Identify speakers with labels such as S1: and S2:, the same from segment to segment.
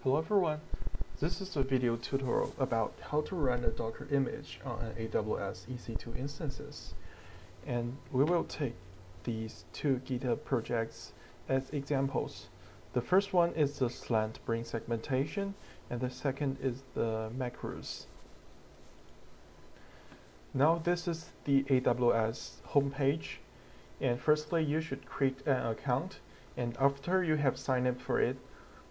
S1: Hello everyone, this is a video tutorial about how to run a Docker image on an AWS EC2 instances. And we will take these two GitHub projects as examples. The first one is the slant brain segmentation, and the second is the macros. Now this is the AWS homepage, and firstly you should create an account, and after you have signed up for it,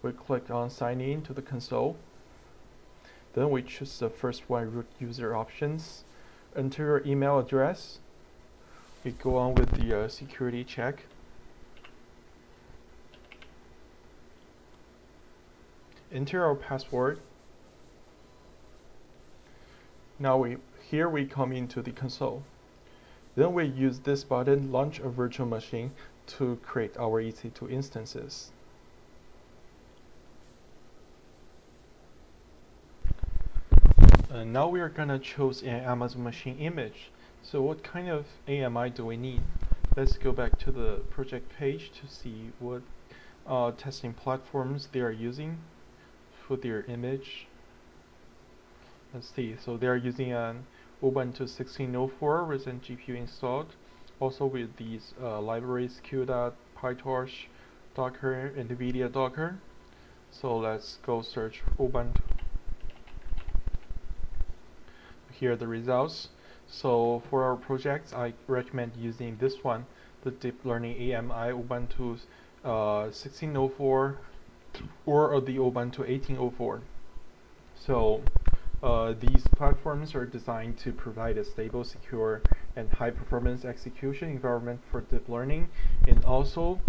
S1: we click on sign in to the console. Then we choose the first one, root user options, enter your email address. We go on with the security check. Enter our password. Now here we come into the console. Then we use this button, launch a virtual machine, to create our EC2 instances. Now we are gonna choose an Amazon machine image. So what kind of AMI do we need? Let's go back to the project page to see what testing platforms they are using for their image. Let's see, so they are using an Ubuntu 16.04 with an GPU installed, also with these libraries QDOT, PyTorch, Docker, NVIDIA Docker. So let's go search Ubuntu. Here are the results. So for our projects, I recommend using this one, the Deep Learning AMI Ubuntu 16.04 or the Ubuntu 18.04. So these platforms are designed to provide a stable, secure, and high-performance execution environment for deep learning, and also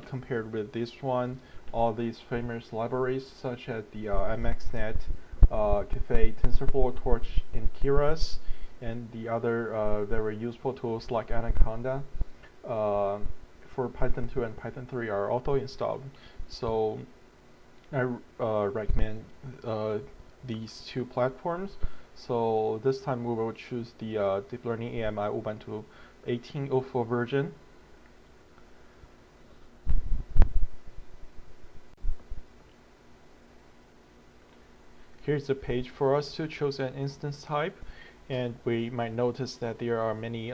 S1: compared with this one, all these famous libraries such as the MXNet, Caffe, TensorFlow, Torch, and Keras, and the other very useful tools like Anaconda for Python 2 and Python 3 are also installed. So I recommend these two platforms. So this time we will choose the Deep Learning AMI Ubuntu 18.04 version. Here's the page for us to choose an instance type, and we might notice that there are many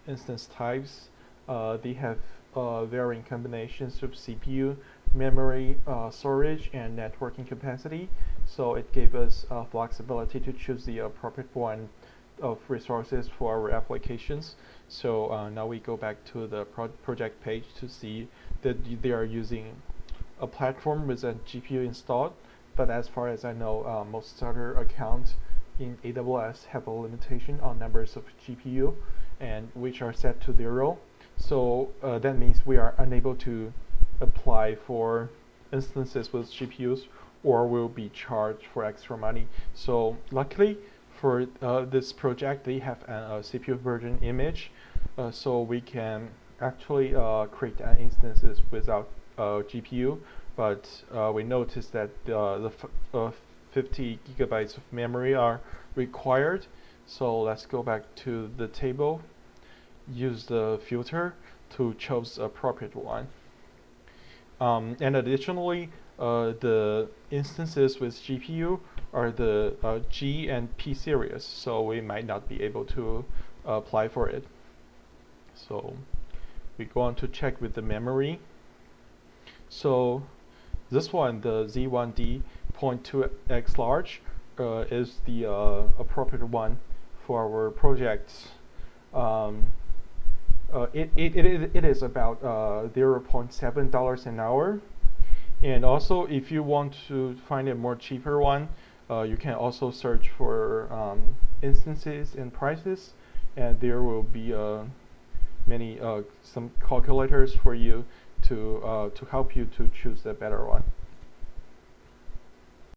S1: instance types. They have varying combinations of CPU, memory, storage, and networking capacity. So it gave us flexibility to choose the appropriate one of resources for our applications. So now we go back to the project page to see that they are using a platform with a GPU installed. But as far as I know, most starter accounts in AWS have a limitation on numbers of GPU, and which are set to 0. So that means we are unable to apply for instances with GPUs, or will be charged for extra money. So luckily for this project, they have a CPU version image, so we can actually create instances without GPU. But we noticed that the 50 gigabytes of memory are required. So let's go back to the table, use the filter to choose the appropriate one. And additionally, the instances with GPU are the G and P series, so we might not be able to apply for it. So we go on to check with the memory. So this one, the Z1D 0.2x large, is the appropriate one for our projects. It is about $0.7 an hour. And also, if you want to find a more cheaper one, you can also search for instances and prices, and there will be some calculators for you to help you to choose the better one.